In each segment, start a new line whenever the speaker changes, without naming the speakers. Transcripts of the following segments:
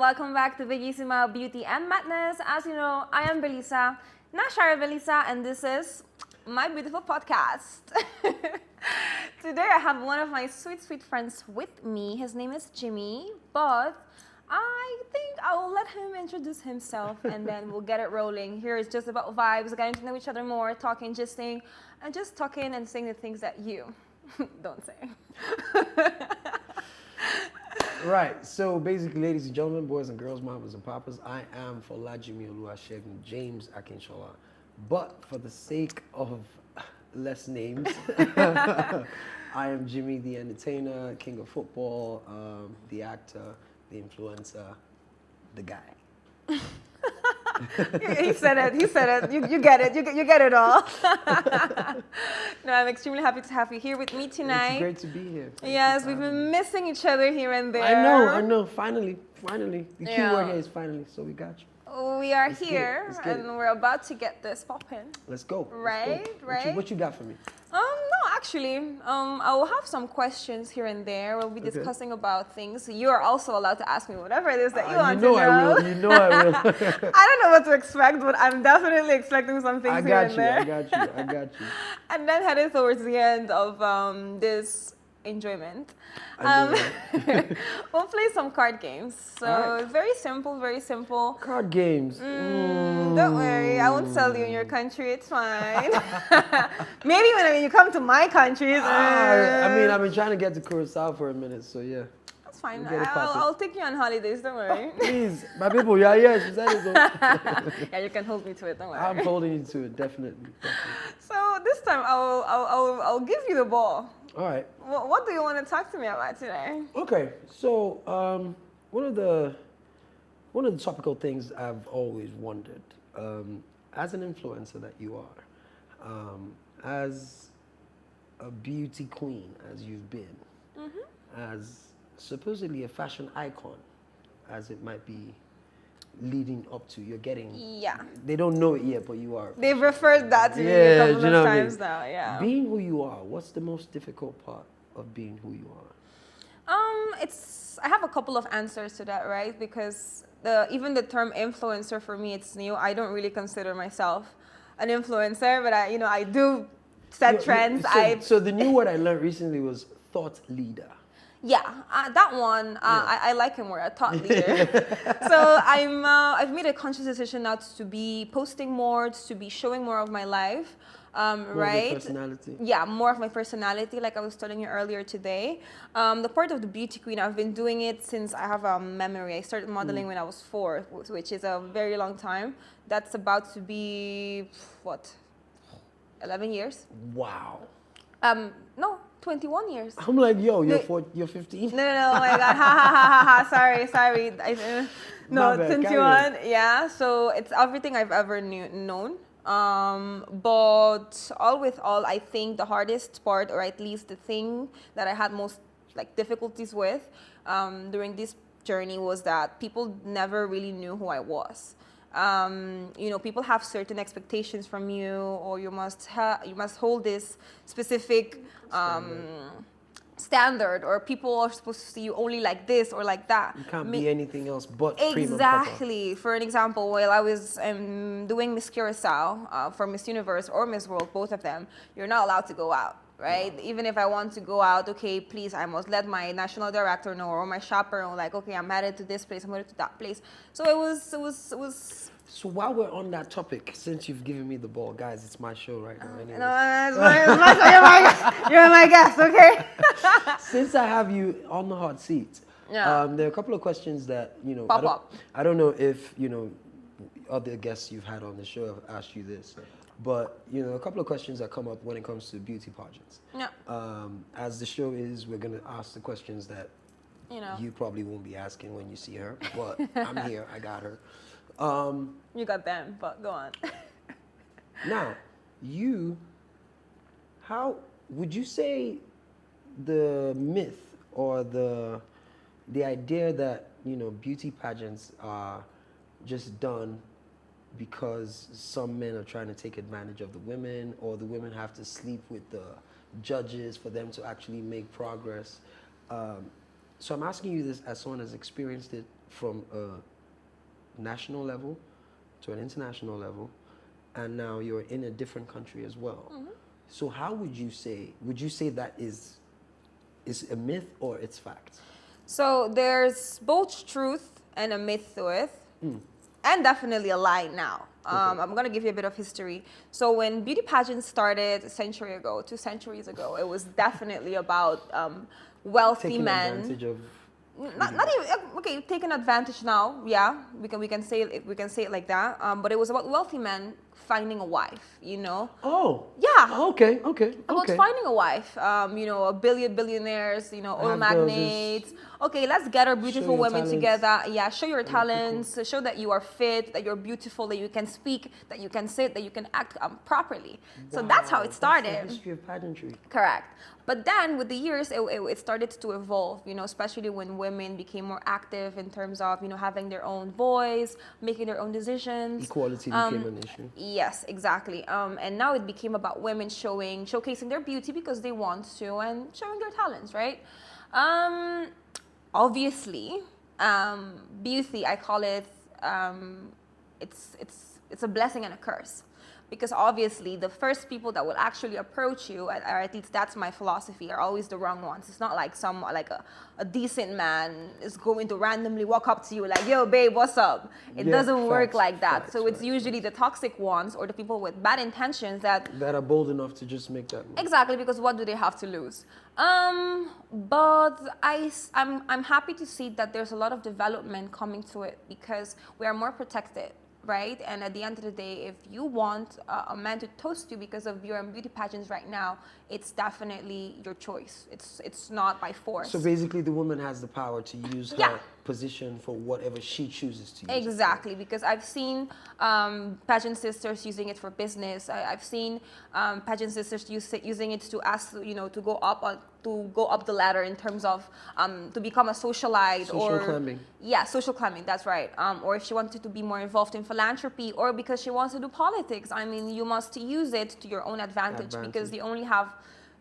welcome back to Bellissima Beauty and Madness. As you know, I am Bellissa, Nashara Bellissa, and this is my beautiful podcast. Today I have one of my sweet, sweet friends with me. His name is Jimmie, but I think I will let him introduce himself and then we'll get it rolling. Here is just about vibes, getting to know each other more, talking, gisting, and just talking and saying the things that you don't say.
Right, so basically, ladies and gentlemen, boys and girls, mamas and papas, I am Jimmie James Akinsola. But for the sake of less names, I am Jimmie, the entertainer, king of football, the actor, the influencer, the guy.
He said it. You get it. You get it all. No, I'm extremely happy to have you here with me tonight.
It's great to be here.
Yes, we've been missing each other here and there.
I know. Finally. The key word here is finally, so we got you.
We are here, and we're about to get this popping.
Let's go.
Right.
What you got for me?
No, actually, I will have some questions here and there. We'll be discussing about things. You are also allowed to ask me whatever it is that you want to know.
You know I will.
I don't know what to expect, but I'm definitely expecting some things here and there.
I got you.
And then heading towards the end of this enjoyment, we'll play some card games. So right. Very simple.
Card games.
Don't worry, I won't sell you in your country. It's fine. Maybe when you come to my country.
I've been trying to get to Curacao for a minute, so yeah.
That's fine. I'll take you on holidays. Don't worry.
Please, my people. Yeah. She said it.
Yeah, you can hold me to it. Don't worry.
I'm holding you to it, definitely.
So this time I'll give you the ball.
All right.
What do you want to talk to me about today?
Okay, so one of the topical things I've always wondered, as an influencer that you are, as a beauty queen as you've been, as supposedly a fashion icon, as it might be leading up to, you're getting. Yeah. They don't know it yet, but you are.
They've referred that to me a couple of times now. Yeah.
Being who you are, what's the most difficult part of being who you are?
I have a couple of answers to that, right? Because even the term influencer for me, it's new. I don't really consider myself an influencer, but I do set trends.
So the new word I learned recently was thought leader.
Yeah, that one, I like him more, a thought leader. So I've made a conscious decision now to be posting more, to be showing more of my life, right?
More of your personality.
Yeah, more of my personality, like I was telling you earlier today. The part of the beauty queen, I've been doing it since I have a memory. I started modeling when I was 4, which is a very long time. That's about to be, 11 years?
Wow.
No. 21 years.
I'm like, yo, you're 15?
No, oh my God, ha. Sorry. No, 21, yeah. So it's everything I've ever known. But all with all, I think the hardest part, or at least the thing that I had most difficulties with during this journey was that people never really knew who I was. People have certain expectations from you, or you must hold this specific standard, or people are supposed to see you only like this or like that.
You can't be anything else but
exactly. For an example, while I was doing Miss Curacao for Miss Universe or Miss World, both of them, you're not allowed to go out. Right? Wow. Even if I want to go out, okay, please, I must let my national director know, or my chaperone, okay, I'm headed to this place, I'm headed to that place. So it was.
So while we're on that topic, since you've given me the ball, guys, it's my show right now. Anyways.
No, it's my show. You're my guest, okay?
Since I have you on the hot seat, there are a couple of questions that
pop up.
I don't know if other guests you've had on the show have asked you this. But, a couple of questions that come up when it comes to beauty pageants. Yeah. As the show is, we're going to ask the questions that you probably won't be asking when you see her. But I'm here. I got her.
You got them, but go on.
Now, how would you say the myth or the idea that, beauty pageants are just done because some men are trying to take advantage of the women, or the women have to sleep with the judges for them to actually make progress. So I'm asking you this as someone who's experienced it from a national level to an international level, and now you're in a different country as well. So how would you say that is a myth or it's fact?
So there's both truth and a myth to it, and definitely a lie now. I'm going to give you a bit of history. So when beauty pageants started a century ago, 2 centuries ago, it was definitely about wealthy
Taking
men.
advantage of
Not even okay. Taking advantage now, yeah. We can say it like that. But it was about wealthy men finding a wife. You know.
Oh.
Yeah.
Okay.
About finding a wife. You know, billionaires. You know, oil magnates. Okay, let's get our beautiful women together. Yeah, show your talents. Show that you are fit, that you're beautiful, that you can speak, that you can sit, that you can act properly. So that's how it started.
That's the history of pageantry.
Correct. But then with the years, it started to evolve, you know, especially when women became more active in terms of, you know, having their own voice, making their own decisions.
Equality became an issue.
Yes, exactly. And now it became about women showcasing their beauty because they want to and showing their talents, right? Obviously, beauty, I call it, it's a blessing and a curse. Because obviously the first people that will actually approach you, or at least that's my philosophy, are always the wrong ones. It's not like a decent man is going to randomly walk up to you like, yo, babe, what's up? It doesn't work like that. So it's usually the toxic ones or the people with bad intentions that
are bold enough to just make that move.
Exactly, because what do they have to lose? But I'm happy to see that there's a lot of development coming to it because we are more protected. Right? And at the end of the day, if you want a man to toast you because of your beauty pageants right now, it's definitely your choice. It's not by force.
So basically the woman has the power to use her position for whatever she chooses to use.
Exactly, because I've seen pageant sisters using it for business. I've seen pageant sisters using it to ask, you know, to go up the ladder in terms of to become a socialite
social climbing.
Yeah, social climbing. That's right. Or if she wanted to be more involved in philanthropy, or because she wants to do politics. I mean, you must use it to your own advantage. Because you only have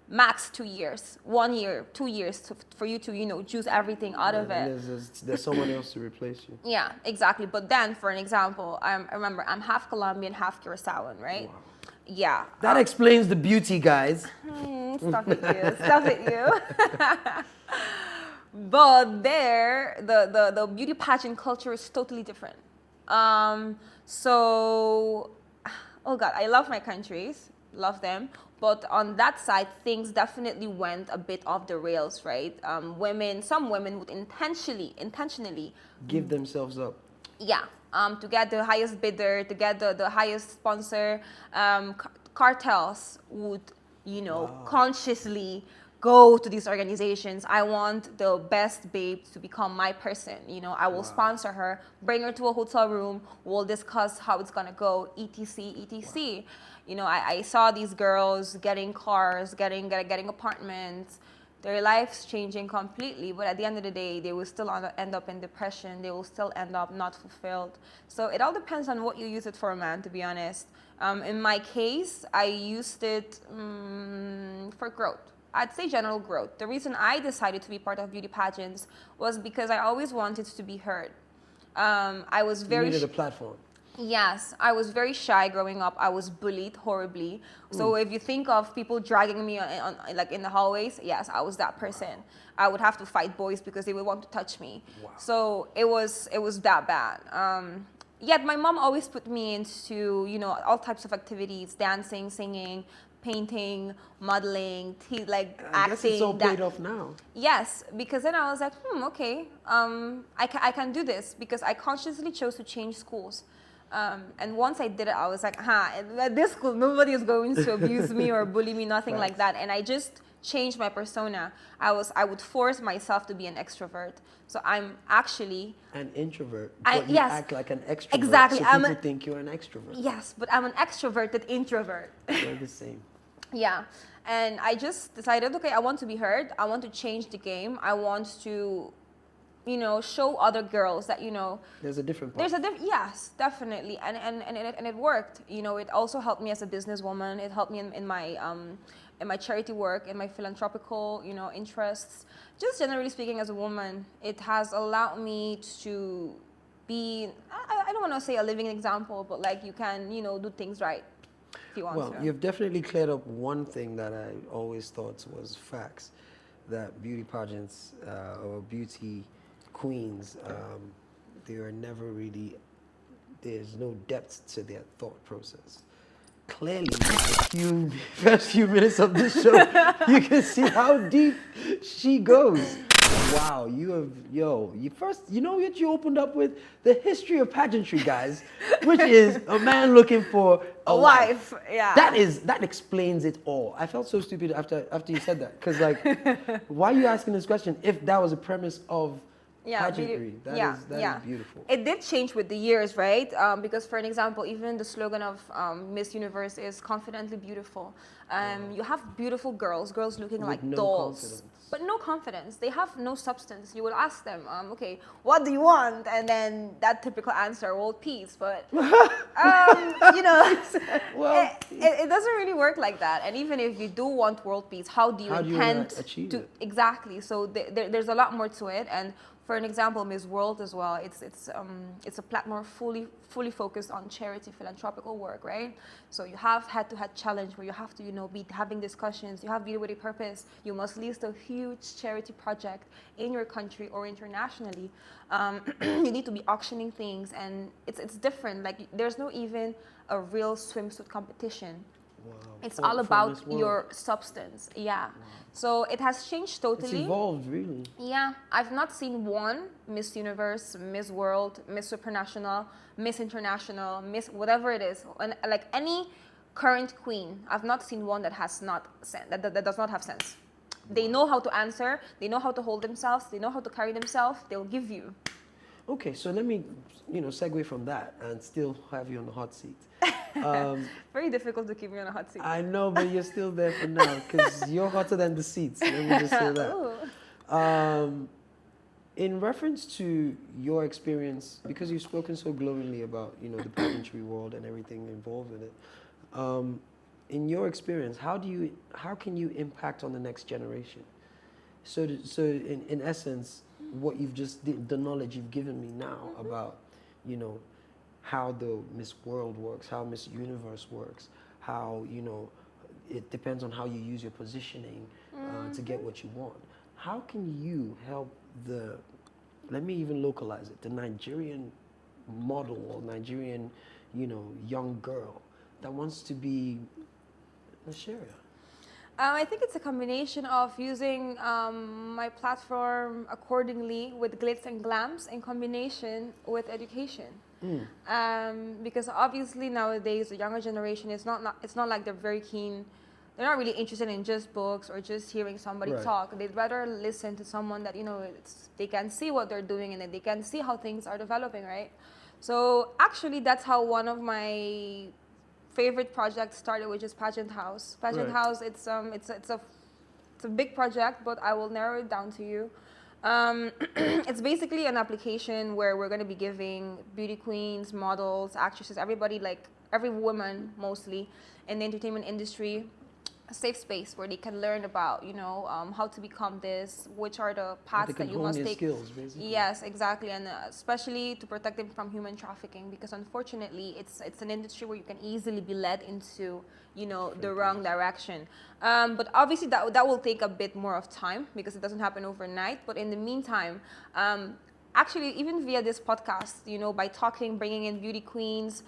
max 2 years, 1 year, 2 years for you to, you know, choose everything out of it.
There's someone else to replace you.
Yeah, exactly. But then, for an example, I remember I'm half Colombian, half Curaçaoan, right? Wow. Yeah.
That explains the beauty, guys.
Stop it, you. Stop it, you. But there, the beauty pageant culture is totally different. So, oh God, I love my countries, love them. But on that side, things definitely went a bit off the rails, right? Some women would intentionally
give themselves up.
Yeah, to get the highest bidder, to get the highest sponsor. Cartels would, you know, consciously go to these organizations. I want the best babe to become my person. You know, I will sponsor her, bring her to a hotel room. We'll discuss how it's gonna go, etc., etc. Wow. You know, I saw these girls getting cars, getting apartments. Their lives changing completely, but at the end of the day, they will still end up in depression. They will still end up not fulfilled. So it all depends on what you use it for, man, to be honest. In my case, I used it for growth. I'd say general growth. The reason I decided to be part of beauty pageants was because I always wanted to be heard. I was very...
You needed a platform.
Yes, I was very shy growing up. I was bullied horribly. So if you think of people dragging me on like in the hallways, yes, I was that person. Wow. I would have to fight boys because they would want to touch me. Wow. So it was that bad. Yet my mom always put me into, you know, all types of activities: dancing, singing, painting, modeling, acting.
I guess it's all paid off now.
Yes, because then I was like, okay, I can do this, because I consciously chose to change schools. And once I did it, I was like, at this school, nobody is going to abuse me or bully me, nothing like that. And I just changed my persona. I would force myself to be an extrovert. So I'm actually
an introvert, but you act like an extrovert.
Exactly.
So people think you're an extrovert.
Yes, but I'm an extroverted introvert.
They're the same.
Yeah. And I just decided, okay, I want to be heard. I want to change the game. I want to show other girls that,
There's a different
there's
part.
yes, definitely. And it worked. It also helped me as a businesswoman. It helped me in my charity work, in my philanthropical, interests. Just generally speaking, as a woman, it has allowed me to be, I don't want to say a living example, but like you can, do things right if you want
Well,
to.
you've definitely cleared up one thing that I always thought was facts, that beauty pageants or beauty queens, they are never really, there's no depth to their thought process. Clearly, the first few minutes of this show, you can see how deep she goes. Wow, you know what you opened up with? The history of pageantry, guys, which is a man looking for a wife.
Yeah.
That explains it all. I felt so stupid after you said that, because like, why are you asking this question if that was a premise of pageantry? That is beautiful.
It did change with the years, right? Because for an example, even the slogan of Miss Universe is confidently beautiful. You have beautiful girls looking like
no
dolls.
confidence.
But no confidence. They have no substance. You will ask them, okay, what do you want? And then that typical answer, world peace. But, it doesn't really work like that. And even if you do want world peace, how do you intend
achieve
to
it?
Exactly. So there's a lot more to it. And for an example, Miss World as well, it's a platform fully focused on charity philanthropical work, right? So you have head-to-head challenge where you have to be having discussions. You have beauty with a purpose. You must list a huge charity project in your country or internationally. You need to be auctioning things, and it's different. Like there's no even a real swimsuit competition.
Wow.
It's all about your substance. Yeah. Wow. So it has changed totally.
It's evolved, really.
Yeah. I've not seen one Miss Universe, Miss World, Miss Supranational, Miss International, Miss whatever it is. And like any current queen, I've not seen one that has not that does not have sense. They know how to answer. They know how to hold themselves. They know how to carry themselves. They'll give you.
Okay, so let me, segue from that and still have you on the hot seat.
Very difficult to keep me on a hot seat.
I know, but you're still there for now because you're hotter than the seats. Let me just say that. In reference to your experience, because you've spoken so glowingly about, the pageantry world and everything involved in it, in your experience, how can you impact on the next generation? So in essence, what you've the knowledge you've given me now about, how the Miss World works, how Miss Universe works, how, it depends on how you use your positioning to get what you want. How can you help let me even localize it, the Nigerian model or Nigerian, young girl that wants to be Nigeria?
I think it's a combination of using my platform accordingly with glitz and glams in combination with education. Because obviously nowadays the younger generation it's not like they're very keen. They're not really interested in just books or just hearing somebody talk. They'd rather listen to someone that they can see what they're doing and that they can see how things are developing, right? So actually that's how one of my favorite project started, which is Pageant House. Pageant House, it's a big project, but I will narrow it down to you. It's basically an application where we're going to be giving beauty queens, models, actresses, everybody, like every woman mostly in the entertainment industry, a safe space where they can learn about, how to become this, which are the paths that you must take.
Skills, basically.
Yes, exactly, and especially to protect them from human trafficking, because unfortunately, it's an industry where you can easily be led into, the wrong direction. But obviously, that will take a bit more of time because it doesn't happen overnight. But in the meantime, actually, even via this podcast, by talking, bringing in beauty queens,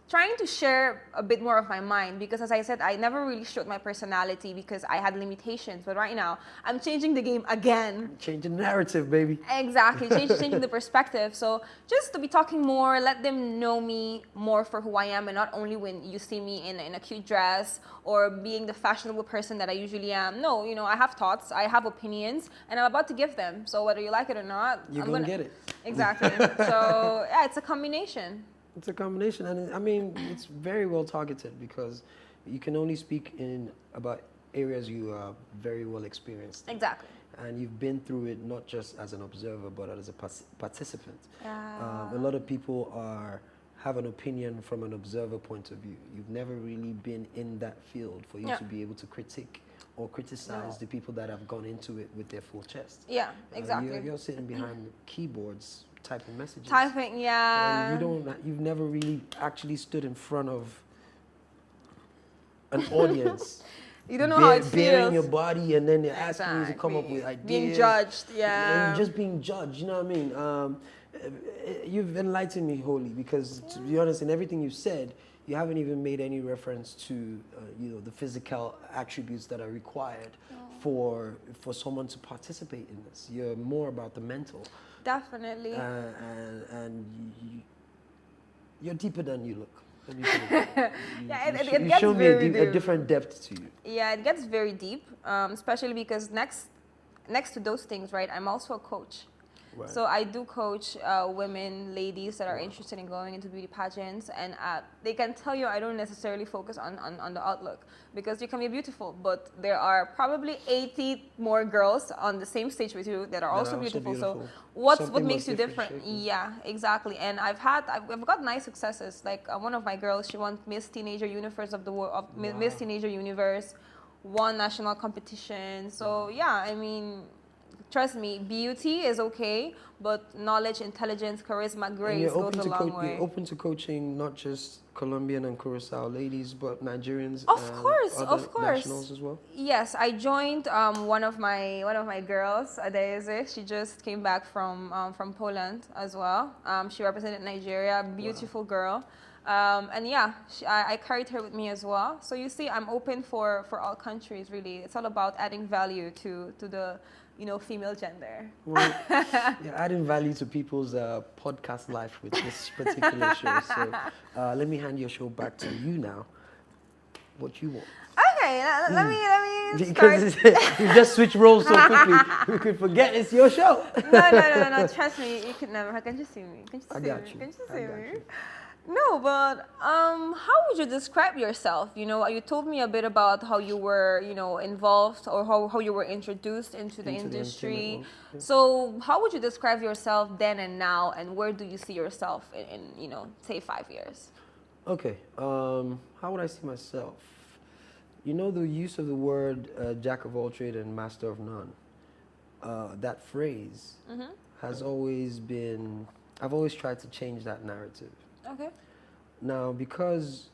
trying to share a bit more of my mind, because as I said, I never really showed my personality because I had limitations. But right now, I'm changing the game again.
Changing the narrative, baby.
Exactly, changing the perspective. So just to be talking more, let them know me more for who I am, and not only when you see me in a cute dress or being the fashionable person that I usually am. No, I have thoughts, I have opinions, and I'm about to give them. So whether you like it or not,
you're going to get it.
Exactly. So yeah, it's a combination.
It's a combination, and I mean, it's very well targeted because you can only speak about areas you are very well experienced in.
Exactly.
and you've been through it not just as an observer but as a participant.
Yeah.
A lot of people have an opinion from an observer point of view. You've never really been in that field for you
Yeah.
to be able to critique or criticize the people that have gone into it with their full chest.
Yeah, exactly.
You're sitting behind keyboards typing messages.
Typing, yeah.
And you've never really actually stood in front of an audience.
You don't know how it
Bearing your
feels.
body, and then they're asking you to come up
Exactly.
with ideas.
Being judged, yeah.
And just being judged, you know what I mean? You've enlightened me wholly, because to be honest, in everything you've said, you haven't even made any reference to the physical attributes that are required for someone to participate in this. You're more about the mental.
Definitely.
And you're deeper than you look. Let me put it that way.
Yeah, it
You
gets
show me
very
a
deep.
different depth to you.
Yeah, it gets very deep, especially because next to those things, right, I'm also a coach.
Right.
So I do coach women, ladies that are interested in going into beauty pageants, and they can tell you I don't necessarily focus on the outlook, because you can be beautiful, but there are probably 80 more girls on the same stage with you that are also beautiful. So what makes you different? Yeah, exactly. And I've got nice successes. Like one of my girls, she won Miss Teenager Universe of the world, Miss Teenager Universe, won national competition. So yeah, I mean, trust me, beauty is okay, but knowledge, intelligence, charisma, grace goes a long way.
You're open to coaching not just Colombian and Curacao ladies, but Nigerians
of
and
course,
other
of course.
nationals as well?
Yes, I joined one of my girls, Adeze. She just came back from Poland as well. She represented Nigeria, beautiful girl. And yeah, I carried her with me as well. So you see, I'm open for all countries, really. It's all about adding value to the female gender.
Well, you're adding value to people's podcast life with this particular show. So let me hand your show back to you now. What you want?
Okay, let me
Because
start.
you just switch roles so quickly, we could forget it's your show.
No. Trust me, you could never. Can't you see me? Can't you see
I
me?
got you.
Can't you
I
see
got
me?
you.
No, but how would you describe yourself? You told me a bit about how you were, involved, or how you were introduced into the industry.
Yeah.
So how would you describe yourself then and now, and where do you see yourself in say 5 years?
Okay, how would I see myself? The use of the word jack of all trade and master of none. That phrase has always been, I've always tried to change that narrative.
Okay.
Now, because,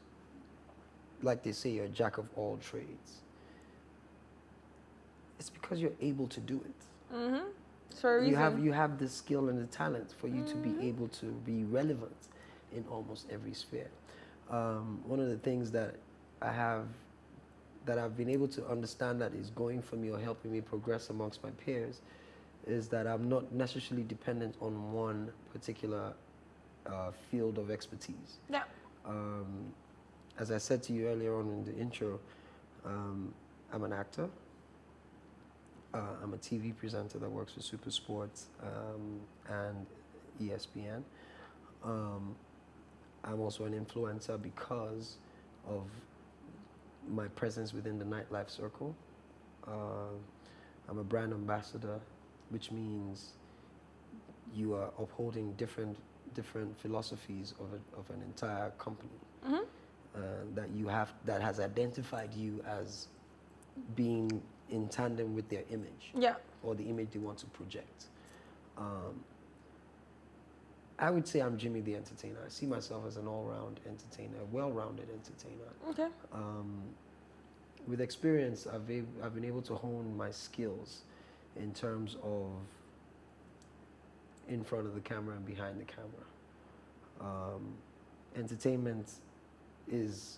like they say, you're a jack of all trades, it's because you're able to do it.
Mm-hmm. For a reason.
You have the skill and the talent for you to be able to be relevant in almost every sphere. One of the things that I've been able to understand that is going for me or helping me progress amongst my peers is that I'm not necessarily dependent on one particular field of expertise.
Yeah.
As I said to you earlier on in the intro, I'm an actor. I'm a TV presenter that works for Super Sports and ESPN. I'm also an influencer because of my presence within the nightlife circle. I'm a brand ambassador, which means you are upholding different philosophies of an entire company that has identified you as being in tandem with their image, or the image they want to project. I would say I'm Jimmie the entertainer. I see myself as an all-round entertainer, a well-rounded entertainer.
Okay.
With experience, I've been able to hone my skills in terms of in front of the camera and behind the camera.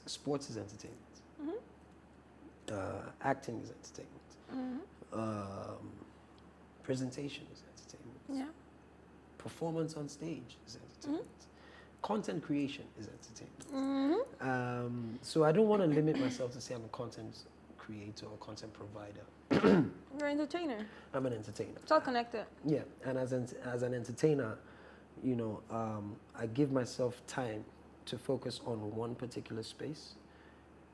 Sports is entertainment. Acting is entertainment. Presentation is entertainment.
Yeah.
Performance on stage is entertainment. Content creation is entertainment. So I don't want to limit myself to say I'm a content creator or content provider.
You're an entertainer.
I'm an entertainer.
It's all connected.
Yeah, and as an entertainer, I give myself time to focus on one particular space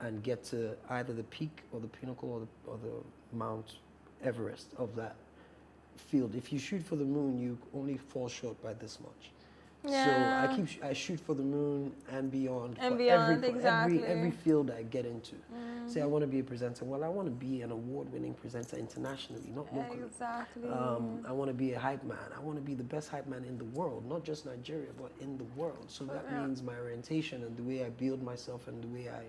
and get to either the peak or the pinnacle or the Mount Everest of that field. If you shoot for the moon, you only fall short by this much.
Yeah.
So I shoot for the moon and beyond.
And
for
beyond,
every, for
exactly.
every field I get into. Say I want to be a presenter. Well, I want to be an award-winning presenter internationally, not locally.
Exactly.
I want to be a hype man. I want to be the best hype man in the world, not just Nigeria, but in the world. So that means my orientation and the way I build myself and the way I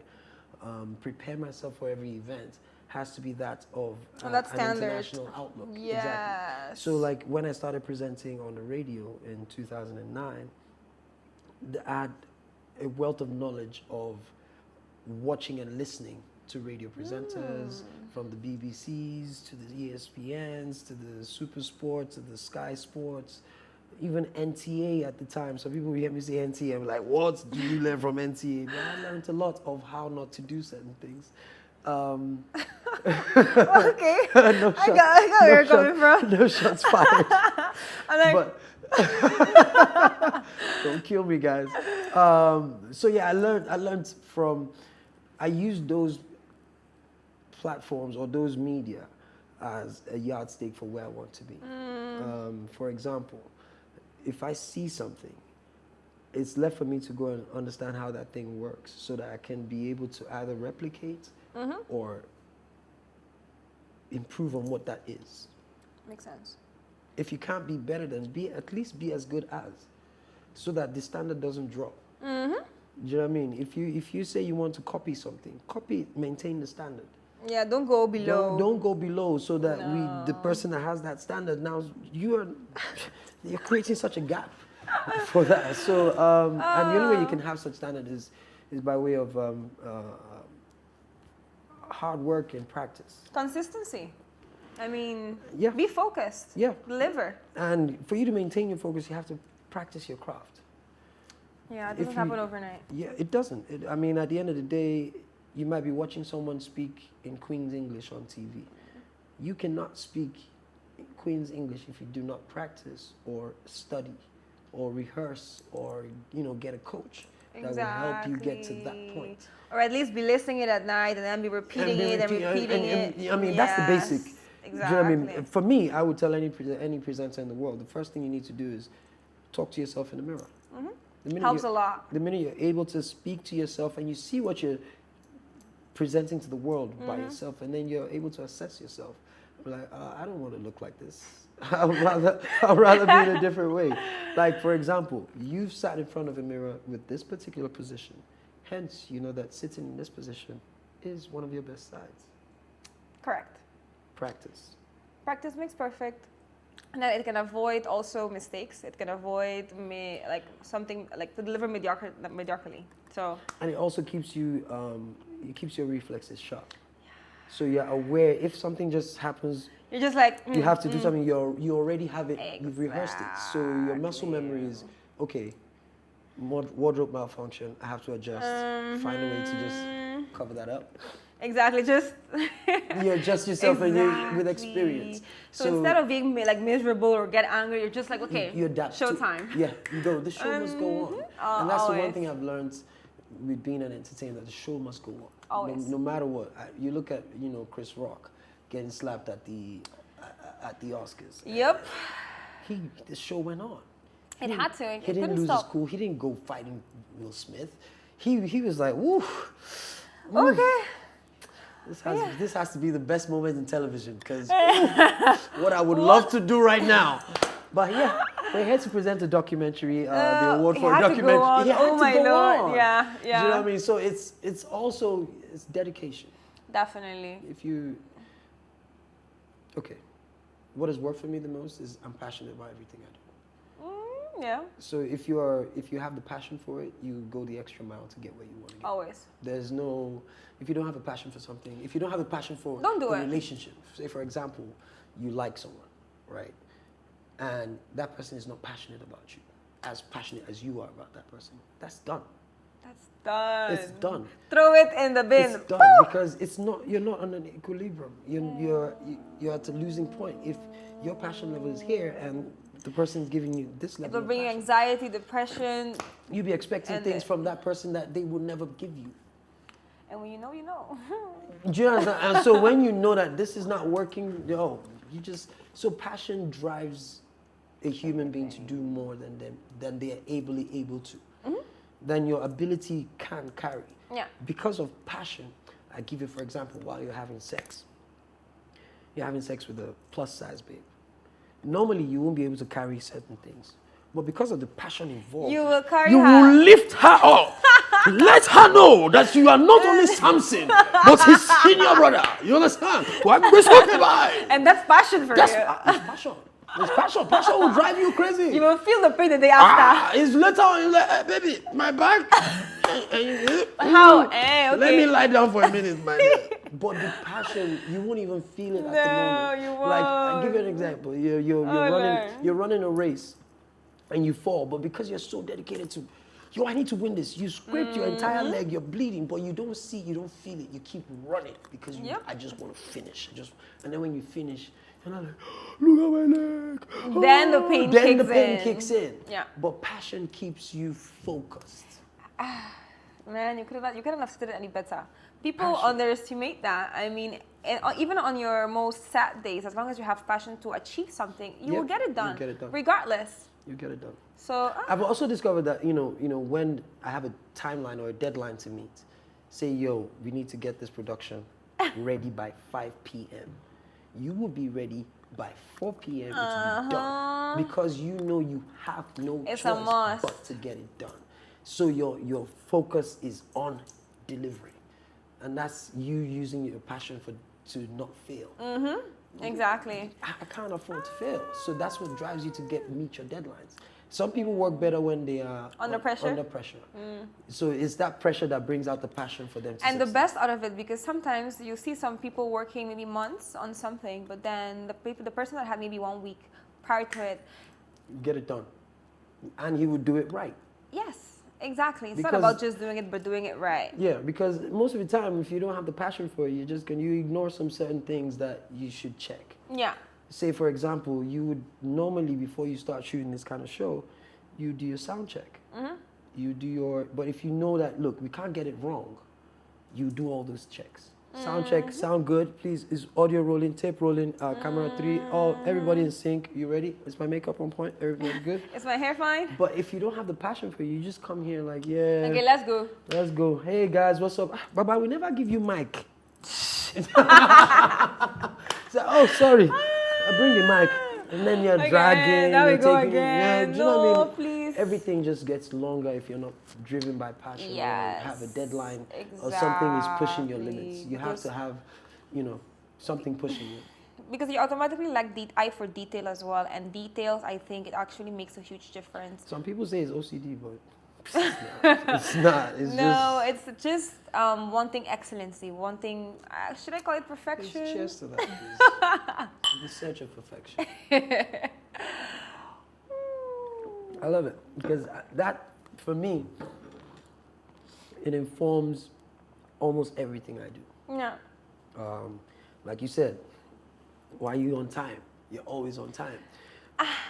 prepare myself for every event has to be that of an international outlook.
Yes.
Exactly. So like when I started presenting on the radio in 2009, I had a wealth of knowledge of watching and listening to radio presenters from the BBCs to the ESPNs to the Super Sports to the Sky Sports, even NTA at the time. So people will hear me say NTA, I'm like, what do you learn from NTA? But I learned a lot of how not to do certain things.
Okay.
No
I got where you're coming from.
No shots fired.
I'm like,
But don't kill me, guys. So yeah, I learned from, I used those platforms or those media as a yardstick for where I want to be. For example, if I see something, it's left for me to go and understand how that thing works so that I can be able to either replicate or improve on what that is.
makes sense.
If you can't be better than, at least be as good as, so that the standard doesn't drop. Do you know what I mean? If you say you want to copy something, maintain the standard.
Yeah, don't go below.
Don't go below, so that the person that has that standard now, you're creating such a gap for that. So and the only way you can have such standard is by way of hard work and practice.
Consistency. I mean,
Yeah.
be focused.
Yeah.
Deliver.
And for you to maintain your focus, you have to practice your craft.
Yeah, it
If
doesn't
you-
happen overnight.
Yeah, it doesn't. I mean, at the end of the day, you might be watching someone speak in Queen's English on TV. You cannot speak Queen's English if you do not practice or study or rehearse or, get a coach that will help you get to that point.
Or at least be listening it at night and then be repeating it and repeating it.
I mean, that's the basic.
Exactly.
Do you know what I mean? For me, I would tell any presenter in the world, the first thing you need to do is talk to yourself in the mirror. The minute
Helps
you-
a lot.
The minute you're able to speak to yourself and you see what you're presenting to the world by yourself, and then you're able to assess yourself. I'm like, I don't want to look like this. I'd rather be in a different way. Like, for example, you've sat in front of a mirror with this particular position. Hence, you know that sitting in this position is one of your best sides.
Correct.
Practice.
Practice makes perfect. And then it can avoid also mistakes. It can avoid something like to deliver mediocrity. So
And it also keeps you, it keeps your reflexes sharp. So you're aware if something just happens,
you're just like
you have to do something. You already have it. You've rehearsed it. So your muscle memory is okay. Wardrobe malfunction. I have to adjust. Find a way to just cover that up.
exactly just
You adjust yourself and you with experience.
So instead of being miserable or get angry, you're just like, okay,
you adapt.
Showtime.
Yeah, you go. The show must go on, and that's the one
Always.
thing I've learned with being an entertainer. The show must go on.
Always.
No matter what. You look at Chris Rock getting slapped at the Oscars.
Yep.
The show went on.
It had to. It
He didn't
couldn't
lose
stop.
his cool. He didn't go fighting Will Smith. He was like, woo.
Okay.
This has to be the best moment in television because what I would love to do right now. But yeah, we're here to present a documentary, the award for a documentary.
Oh my lord! Yeah, yeah.
Do you know what I mean? So it's dedication.
Definitely.
Okay, what has worked for me the most is I'm passionate about everything I do.
Yeah.
So if you have the passion for it, you go the extra mile to get where you want to get.
Always.
If you don't have a passion for something, if you don't have a passion for
Don't do
a
it.
relationship, say for example, you like someone, right? And that person is not passionate about you, as passionate as you are about that person. That's done.
That's done.
It's done.
Throw it in the bin.
It's done because you're not on an equilibrium. You're at a losing point. If your passion level is here and the person is giving you this level,
It'll
of
bring you
passion,
anxiety, depression,
you'll be expecting
and
things from that person that they would never give you.
and when you know, you know.
Do you understand? And so when you know that this is not working, So passion drives a human being to do more than they are able to. Than your ability can carry.
Yeah.
Because of passion, I give you, for example, while you're having sex. You're having sex with a plus size babe. Normally, you won't be able to carry certain things. But because of the passion involved,
You will carry
you
her.
will lift her up. Let her know that you are not only Samson, but his senior brother. You understand?
And that's passion for
That's
you.
it's passion. It's passion. Passion will drive you crazy.
You will feel the pain the day after.
It's later on, you're like, hey, baby, my back.
How? Okay.
Let me lie down for a minute, man. But the passion, you won't even feel it at the moment.
No, you won't.
Like, I'll give you an example. You're running a race and you fall, but because you're so dedicated to, I need to win this. You scraped your entire leg, you're bleeding, but you don't feel it. You keep running because I just want to finish. And then when you finish, you're not like, look at my leg.
Then the pain
kicks in.
Yeah.
But passion keeps you focused.
Man, you couldn't have said it any better. People underestimate that. I mean, even on your most sad days, as long as you have passion to achieve something, you will get it done.
You get it done.
Regardless.
You get it done.
So
I've also discovered that, when I have a timeline or a deadline to meet, say, we need to get this production ready by 5 p.m. You will be ready by 4 p.m. It will be done. Because you have no
It's
choice
a must.
but to get it done. So your focus is on delivery. And that's you using your passion to not fail.
exactly.
I can't afford to fail. So that's what drives you to meet your deadlines. Some people work better when they are
Under pressure.
So it's that pressure that brings out the passion for them to
And
succeed.
the best out of it, because sometimes you see some people working maybe months on something, but then the person that had maybe 1 week prior to it.
Get it done. And he would do it right.
Yes, exactly. It's not
Because-
about just doing it, but doing it right.
Yeah, because most of the time, if you don't have the passion for it, you ignore some certain things that you should check.
Yeah.
Say, for example, you would normally, before you start shooting this kind of show, you do your sound check. But if you know that, look, we can't get it wrong, you do all those checks. Sound check, sound good, please, is audio rolling, tape rolling, camera 3, everybody in sync, you ready? Is my makeup on point? Everybody good?
Is my hair fine?
But if you don't have the passion for it, you just come here like, yeah.
Okay, let's go.
Let's go. Hey guys, what's up? Baba, we never give you mic. So, sorry. I bring the mic. And then you're dragging.
There we
you're
go
taking
again.
do you know what I mean?
Please.
Everything just gets longer if you're not driven by passion.
Yes,
Or have a deadline. Or something is pushing your limits.
exactly.
You have to have, something pushing you.
Because you automatically like the eye for detail as well. And details, I think it actually makes a huge difference.
Some people say it's OCD, but it's not.
It's just wanting excellency, wanting, should I call it perfection?
Please cheers to that, please. In the search of perfection. I love it because that, for me, it informs almost everything I do.
Yeah.
Like you said, why are you on time? You're always on time.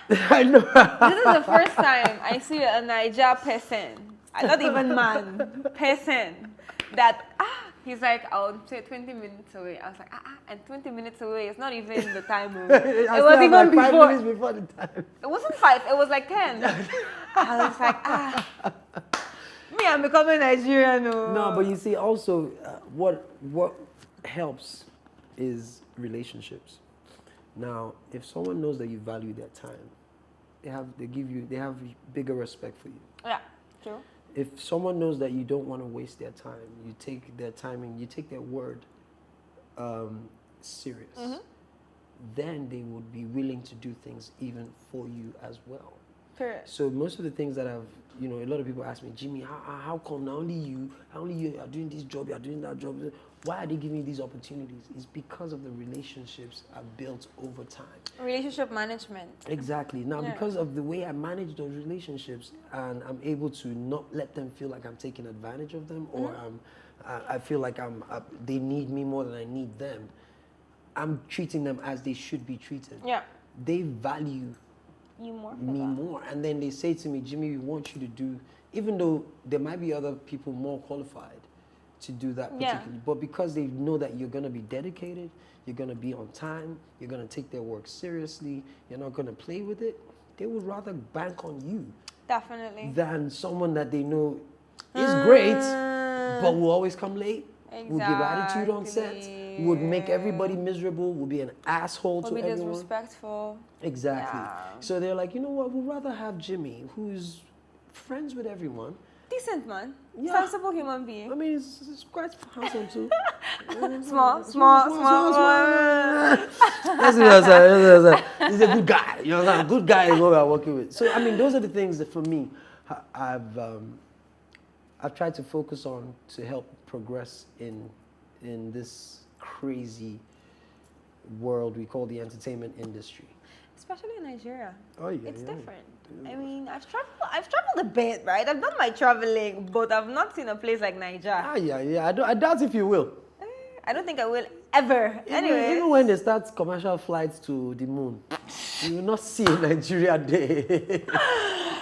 I know.
This is the first time I see a Niger person, not even man, person, that, he's like, I'll say 20 minutes away. I was like, and 20 minutes away, it's not even the time. It was even
like
before.
5 minutes before the time.
It wasn't 5, it was like 10. I was like, me, I'm becoming Nigerian.
No, but you see, also, what helps is relationships. Now, if someone knows that you value their time, they have bigger respect for you.
Yeah, true.
If someone knows that you don't want to waste their time, you take their timing, you take their word serious, then they would be willing to do things even for you as well.
Correct.
So most of the things that a lot of people ask me, Jimmie, how come not only you are doing this job, you are doing that job? Why are they giving me these opportunities? It's because of the relationships I've built over time.
Relationship management.
Exactly. Now, because of the way I manage those relationships, and I'm able to not let them feel like I'm taking advantage of them, or I feel like they need me more than I need them. I'm treating them as they should be treated.
Yeah.
They value
You more.
me more, and then they say to me, Jimmie, we want you to do, even though there might be other people more qualified to do that
Yeah.
particularly. But because they know that you're going to be dedicated, you're going to be on time, you're going to take their work seriously, you're not going to play with it, they would rather bank on you
Definitely.
than someone that they know is great, but will always come late, will give attitude on set, would make everybody miserable, will be an asshole
Will
to
be
everyone.
disrespectful.
Exactly.
Yeah.
So they're like, you know what, we'd rather have Jimmie, who's friends with everyone.
Decent man.
Yeah.
Sensible human being.
I mean, it's quite handsome too.
Small.
That's what I'm saying. He's a good guy. You know what I'm saying? Good guy is what we're working with. So, I mean, those are the things that for me, I've tried to focus on to help progress in this crazy world we call the entertainment industry.
Especially in Nigeria.
Oh yeah,
It's
yeah.
different. I mean, I've traveled a bit, right? I've done my traveling, but I've not seen a place like Nigeria.
Ah, yeah. I doubt if you will.
I don't think I will ever. Anyway.
Even when they start commercial flights to the moon, you will not see a Nigeria day.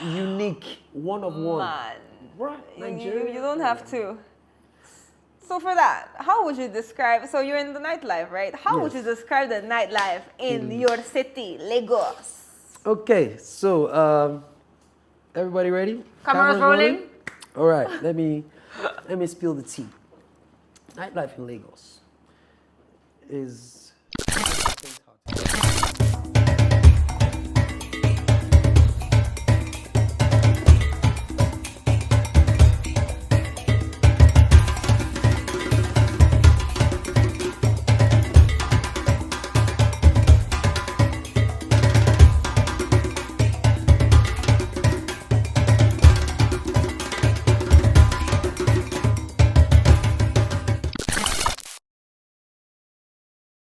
Unique, one of one.
Man.
Right, Nigeria.
You don't have to. So for that, how would you describe, so you're in the nightlife, right? How would you
Yes.
describe the nightlife in your city, Lagos?
Okay, so everybody ready?
Cameras rolling.
All right, let me spill the tea. Nightlife in Lagos is